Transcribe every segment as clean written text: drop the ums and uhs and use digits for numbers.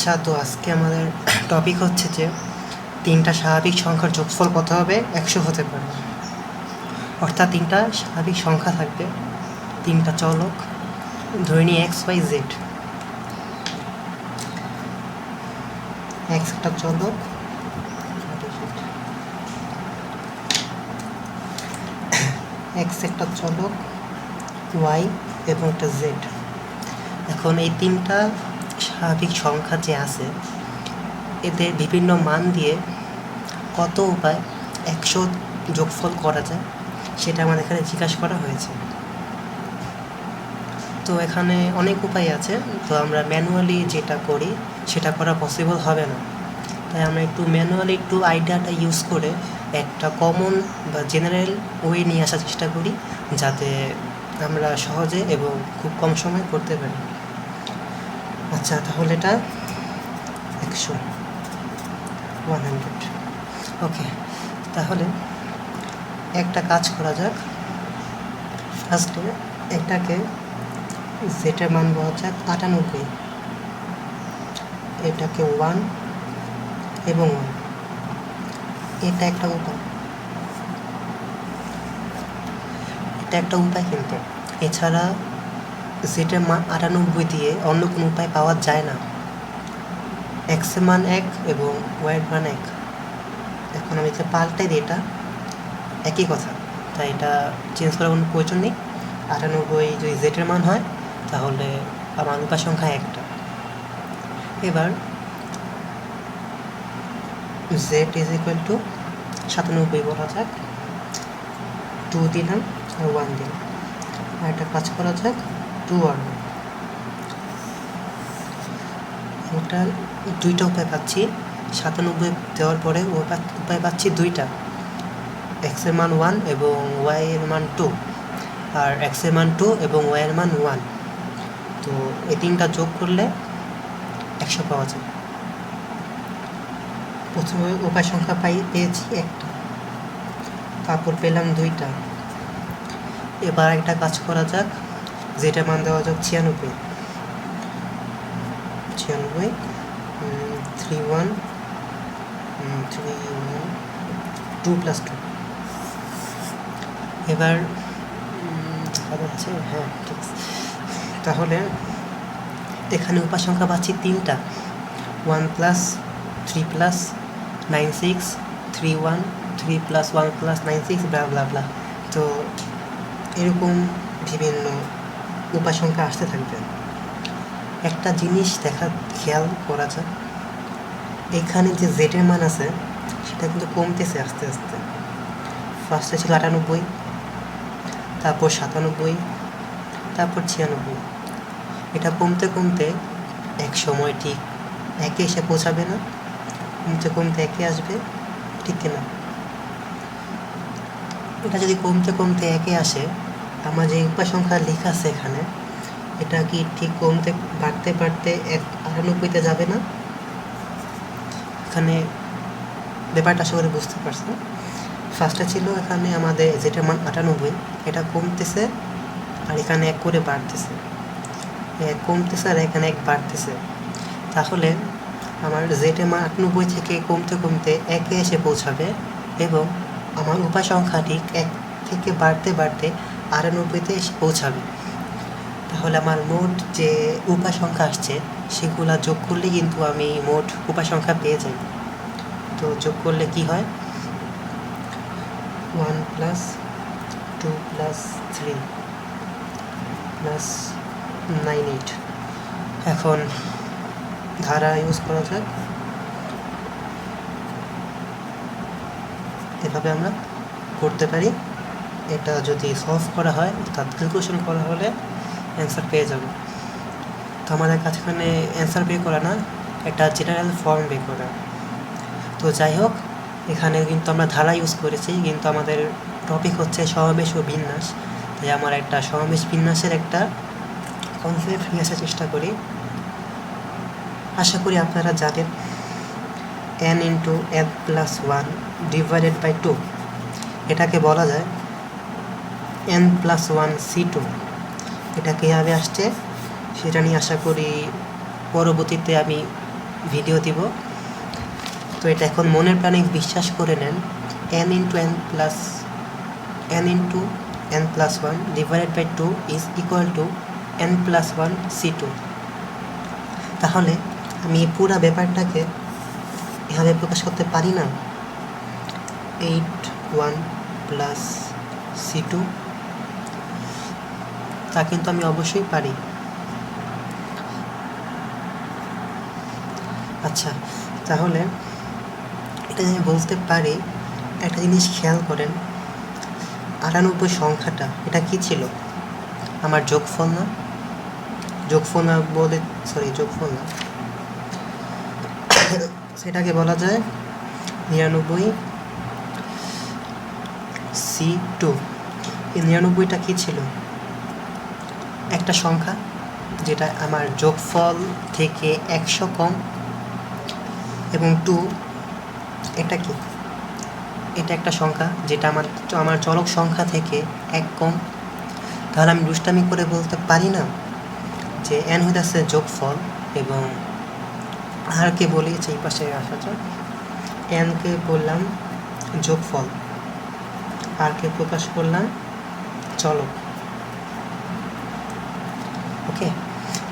আচ্ছা, তো আজকে আমাদের টপিক হচ্ছে যে তিনটা স্বাভাবিক সংখ্যার যোগফল কত হবে 100 হতে পারে। অর্থাৎ তিনটা স্বাভাবিক সংখ্যা থাকবে, তিনটা চলক, ধরে নিই এক্স ওয়াই জেড। এক্স একটা চলক, এক্স একটা চলক, ওয়াই এবং একটা জেড। এখন এই তিনটা স্বাভাবিক সংখ্যা যে আছে এদের বিভিন্ন মান দিয়ে কত উপায় 100 যোগফল করা যায় সেটা আমাদের এখানে জিজ্ঞাসা করা হয়েছে। তো এখানে অনেক উপায় আছে, তো আমরা ম্যানুয়ালি যেটা করি সেটা করা পসিবল হবে না, তাই আমরা একটু ম্যানুয়ালি একটু আইডিয়াটা ইউজ করে একটা কমন বা জেনারেল ওয়ে নিয়ে আসার চেষ্টা করি, যাতে আমরা সহজে এবং খুব কম সময় করতে পারি। আচ্ছা, তাহলে এটা 100 ওকে। তাহলে একটা কাজ করা যাক, ফার্স্টে এটাকে জেটের মান বলা যাক 98, এটাকে 1 এবং 1, এটা একটা উপায়, কিন্তু এছাড়া জেটের মান 98 দিয়ে অন্য কোনো উপায় পাওয়া যায় না। এক্সের মান 1 এবং ওয়াইয়ের মান 1। এখন আমি যে পাল্টাই দিই, এটা একই কথা, তাই এটা চেঞ্জ করার কোনো প্রয়োজন নেই। 98 যদি জেটের মান হয় তাহলে আমার উপায় সংখ্যা একটা। এবার জেড ইজ ইকুয়াল টু 97 বলা যাক, 2 দিলাম আর 1 দিলাম। আর একটা কাজ করা যাক, 2 আর 1। ওটা দুইটা উপায় পাচ্ছি, 97 দেওয়ার পরে উপায় পাচ্ছি দুইটা, এক্সের মান 1 এবং ওয়াই এর মান 2, আর এক্সের মান 2 এবং ওয়াই এর মান 1। তো এই তিনটা যোগ করলে 100 পাওয়া যায়। প্রথমে উপায় সংখ্যা পেয়েছি একটা, তারপর পেলাম দুইটা। এবার একটা কাজ করা যাক, যেটা মান দেওয়া যাক 96, 3 2 + 2। এবার দেখা যাচ্ছে, হ্যাঁ ঠিক আছে। তাহলে এখানে উপায় সংখ্যা পাচ্ছি তিনটা, 1 + 3 + 96, 3 1 3 + 1 + 96 ব্লা ব্লা ব্লা। তো এরকম বিভিন্ন উপায় সংখ্যা আসতে থাকবে। একটা জিনিস খেয়াল করা যায়, এখানে যে জেডের মান আছে সেটা কিন্তু কমতেছে আস্তে আস্তে। ফার্স্টে ছিল 98, তারপর 97, তারপর 96। এটা কমতে কমতে এক সময় ঠিক একে এসে পৌঁছাবে না, কমতে কমতে একে আসবে, ঠিক কিনা? এটা যদি কমতে কমতে একে আসে, আমার যে উপায় সংখ্যা লেখা আছে এখানে, এটা কি ঠিক কমতে বাড়তে বাড়তে 98-তে যাবে না? এখানে ব্যাপারটা আশা করে বুঝতে পারছেন। ফার্স্টে ছিল এখানে আমাদের যেটার মান 98, এটা কমতেছে আর এখানে 1 করে বাড়তেছে, 1 কমতেছে আর এখানে 1 বাড়তেছে। তাহলে আমার জেটের মান 98 থেকে কমতে কমতে 1-এ এসে পৌঁছাবে এবং আমার উপায় সংখ্যা ঠিক 1 থেকে বাড়তে বাড়তে 98-তে এসে পৌঁছাবে। তাহলে আমার মোট যে উপায় সংখ্যা আসছে সেগুলো যোগ করলে কিন্তু আমি মোট উপায় সংখ্যা পেয়ে যাই। তো যোগ করলে কি হয়, 1 + 2 + 3 + 9 8। এখন ধারা ইউজ করা যাক, এভাবে আমরা করতে পারি। এটা যদি সলভ করা হয়, অর্থাৎ ক্যালকুলেশন করা হলে অ্যান্সার পেয়ে যাব। তো আমাদের কাছে এখানে অ্যান্সার বের করা না, একটা জেনারেল ফর্ম বের করা। তো যাই হোক, এখানে কিন্তু আমরা ধারা ইউজ করেছি, কিন্তু আমাদের টপিক হচ্ছে সমাবেশ ও বিন্যাস, তাই আমার একটা সমাবেশ বিন্যাসের একটা কনসেপ্ট নিয়ে আসার চেষ্টা করি। আশা করি আপনারা জানেন n × n + 1 / 2, এটাকে বলা যায় n + 1 C2। এটা কীভাবে আসছে সেটা নিয়ে আশা করি পরবর্তীতে আমি ভিডিও দিব। তো এটা এখন মনের প্রাণে বিশ্বাস করে নেন, n into n plus 1 divided by 2 is equal to n plus 1 C2। তাহলে আমি এই পুরো ব্যাপারটাকে এভাবে প্রকাশ করতে পারি না, 8 1 প্লাস C2, তা কিন্তু আমি অবশ্যই পারি। আচ্ছা, তাহলে এটা আমি বলতে পারি, একটা জিনিস খেয়াল করেন, 98 সংখ্যাটা এটা কি ছিল? আমার যোগফল না? যোগফল না, সেটাকে বলা যায় 99C2। এই 99টা কি ছিল? একটা সংখ্যা যেটা আমার যোগফল থেকে 100 কম, এবং 2 এটা কি? এটা একটা সংখ্যা যেটা আমার চলক সংখ্যা থেকে 1 কম। তাহলে আমি দুষ্টামি করে বলতে পারি না যে n হইতেছে যোগফল, এবং আর কে বলি এই পাশে আসা যাক, n কে বললাম যোগফল, আর কে প্রকাশ করলাম চলক। ওকে,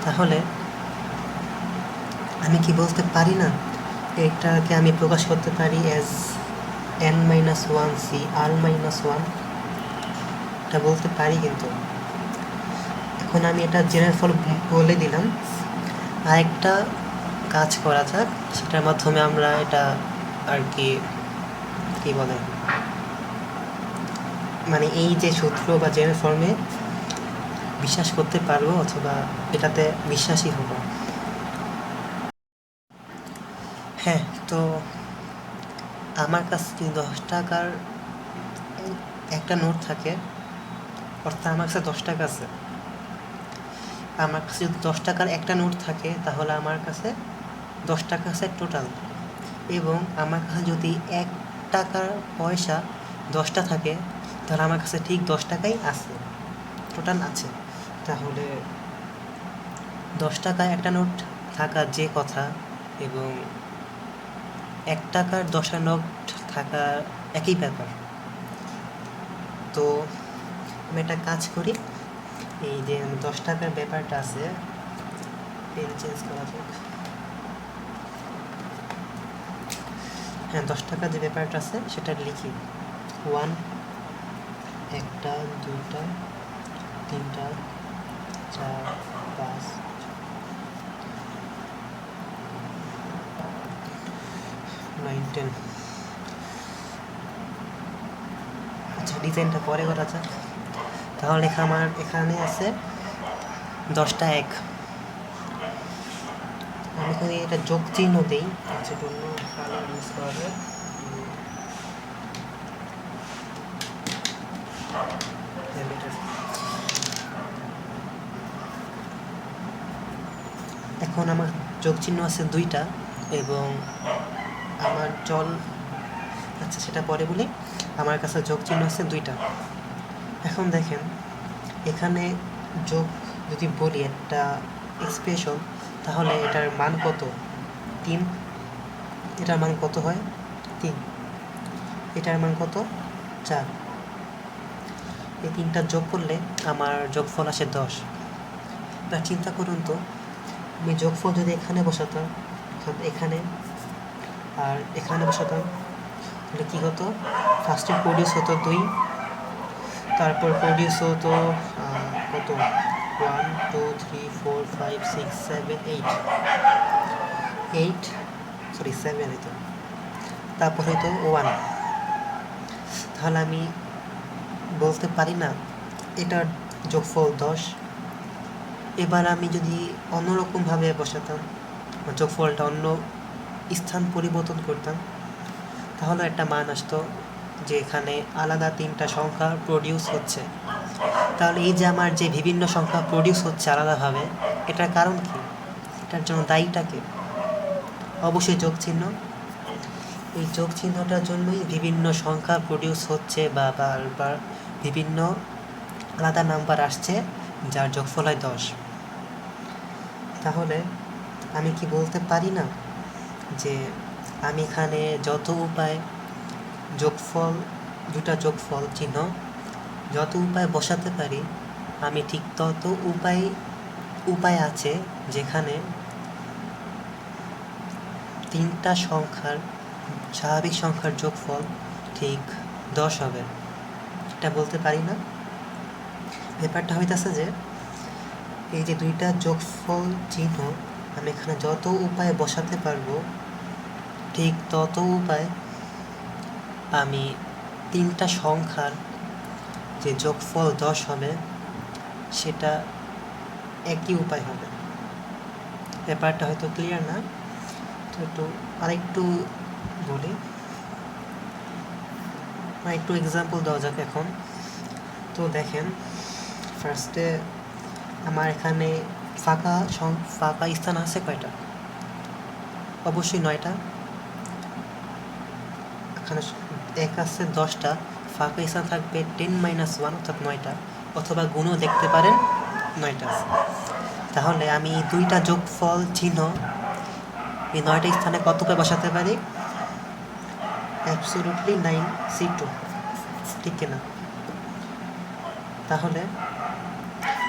তাহলে আমি কি বলতে পারি না এটাকে আমি প্রকাশ করতে পারি অ্যাজ n-1c r-1, এটা বলতে পারি। কিন্তু এখন আমি এটা জেনারেল ফল বলে দিলাম। আরেকটা কাজ করা যাক, সেটার মাধ্যমে আমরা এটা আর কি বলে, মানে এই যে সূত্র বা জেনারেল ফর্মে বিশ্বাস করতে পারবো, অথবা এটাতে বিশ্বাসী হব। হ্যাঁ, তো আমার কাছে যদি 10 টাকার একটা নোট থাকে, অর্থাৎ আমার কাছে 10 টাকা আছে, আমার কাছে যদি 10 টাকার একটা নোট থাকে, তাহলে আমার কাছে 10 টাকা আছে টোটাল। এবং আমার কাছে যদি 1 টাকার পয়সা 10টা থাকে, তাহলে আমার কাছে ঠিক 10 টাকাই আছে, টোটাল আছে। তাহলে 10 টাকায় একটা নোট থাকা যে কথা, এবং 1 টাকার 10টা নোট থাকা একই ব্যাপার। তো আমি একটা কাজ করি, এই যে 10 টাকার ব্যাপারটা আছে, পেন চেঞ্জ করা যাক। হ্যাঁ, 10 টাকার যে ব্যাপারটা আছে সেটা লিখি। 1 একটা, 2টা, 3টা, 4 5 9 10। আচ্ছা, ডিজাইনটা পরে করা যাক। তাহলে আমার এখানে আছে 10টা 1। আমি এখানে এটা যোগ চিহ্ন দিই, জন্য কালার ইউজ করা যায়। এখন আমার যোগ চিহ্ন আছে 2টা, এবং আমার আচ্ছা সেটা পরে বলি। আমার কাছে যোগ চিহ্ন আছে 2টা। এখন দেখেন, এখানে যোগ যদি বলি একটা এক্সপ্রেশন, তাহলে এটার মান কত? 3। এটার মান কত হয়? 3। এটার মান কত? 4। এই 3টা যোগ করলে আমার যোগফল আসে 10। তা চিন্তা করুন তো, আমি যোগফল যদি এখানে বসাতাম, এখানে আর এখানে বসাতাম, তাহলে কী হতো? ফার্স্টে প্রডিউস হতো 2, তারপর প্রডিউস হতো কত? 1 2 3 4 5 6 7 8, 7 হতো, তারপর হয়তো 1। তাহলে আমি বলতে পারি না এটার যোগফল 10। এবার আমি যদি অন্যরকমভাবে বসাতাম, যোগফলটা অন্য স্থান পরিবর্তন করতাম, তাহলে একটা মান আসতো যে এখানে আলাদা 3টা সংখ্যা প্রডিউস হচ্ছে। তাহলে এই যে আমার যে বিভিন্ন সংখ্যা প্রডিউস হচ্ছে আলাদাভাবে, এটার কারণ কি? এটার জন্য দায়ীটাকে অবশ্যই যোগ চিহ্ন। এই যোগ চিহ্নটার জন্যই বিভিন্ন সংখ্যা প্রডিউস হচ্ছে, বা বারবার বিভিন্ন আলাদা নাম্বার আসছে, যার যোগফল হয় 10। তাহলে আমি কি বলতে পারি না যে আমি এখানে যত উপায় যোগফল, দুটা যোগফল চিহ্ন যত উপায় বসাতে পারি, আমি ঠিক তত উপায় আছে যেখানে তিনটা সংখ্যার স্বাভাবিক সংখ্যার যোগফল ঠিক 10 হবে। এটা বলতে পারি না। ব্যাপারটা হইতেছে যে এই যে দুইটা যোগফল চিহ্ন আমি এখানে যত উপায় বসাতে পারবো, ঠিক তত উপায় আমি তিনটা সংখ্যার যে যোগফল 10 হবে সেটা একই উপায় হবে। ব্যাপারটা হয়তো ক্লিয়ার না, তো একটু আরেকটু বলি, একটু এক্সাম্পল দেওয়া যাক এখন। তো দেখেন, ফার্স্টে আমার এখানে ফাঁকা স্থান আছে কয়টা? অবশ্যই 9টা। এখানে এক আছে 10টা, ফাঁকা স্থান থাকবে 10-1 অর্থাৎ 9টা, অথবা গুণও দেখতে পারেন 9টা আছে। তাহলে আমি দুইটা যোগফল চিহ্ন এই 9টা স্থানে কত উপায় বসাতে পারি? অ্যাবসলিউটলি 9c2, ঠিক কিনা? তাহলে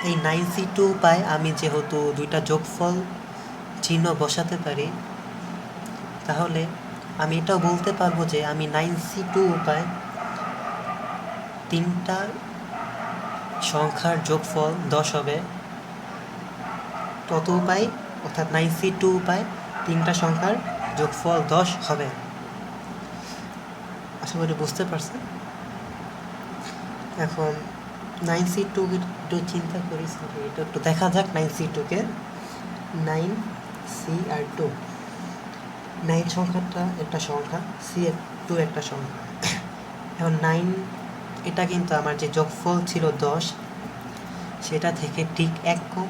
এই 9c2 উপায় আমি যেহেতু দুইটা যোগফল চিহ্ন বসাতে পারি, তাহলে আমি এটাও বলতে পারবো যে আমি 9c2 উপায় তিনটা সংখ্যার যোগফল 10 হবে, তত উপায় অর্থাৎ 9c2 উপায় তিনটা সংখ্যার যোগফল 10 হবে। আশা করি বুঝতে পারছেন। এখন 9c2 একটু চিন্তা করি, এটা একটু দেখা যাক। 9c2-কে 9c আর 2, 9 সংখ্যাটা একটা সংখ্যা, c2 একটা সংখ্যা। এখন 9 এটা কিন্তু আমার যে যোগফল ছিল 10 সেটা থেকে ঠিক 1 কম,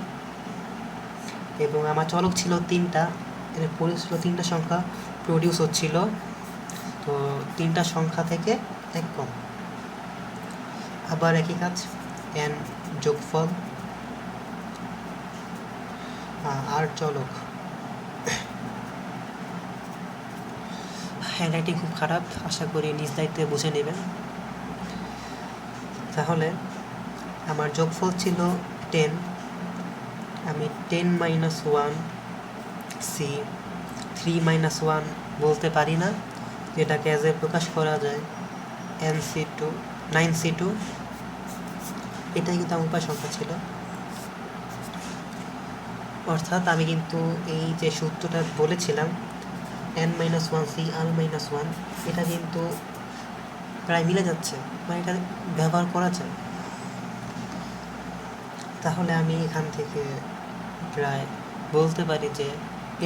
এবং আমার চলক ছিল 3টা, এর ছিল 3টা সংখ্যা প্রডিউস হচ্ছিল, তো 3টা সংখ্যা থেকে 1 কম। আবার একই কাজ, n যোগফল আর চলক। হ্যান্ডরাইটিং খুব খারাপ, আশা করি নিজ দায়িত্বে বুঝে নেবেন। তাহলে আমার যোগফল ছিল 10, আমি 10-1 c 3-1 বলতে পারি না, যেটাকে অ্যাজ এ প্রকাশ করা যায় nc2 9c2। এটাই কিন্তু আমার উপায় সংখ্যা ছিল। অর্থাৎ আমি কিন্তু এই যে সূত্রটা বলেছিলাম n-1c r-1, এটা কিন্তু প্রায় মিলে যাচ্ছে, মানে এটা ব্যবহার করা যায়। তাহলে আমি এখান থেকে প্রায় বলতে পারি যে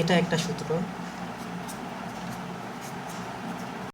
এটা একটা সূত্র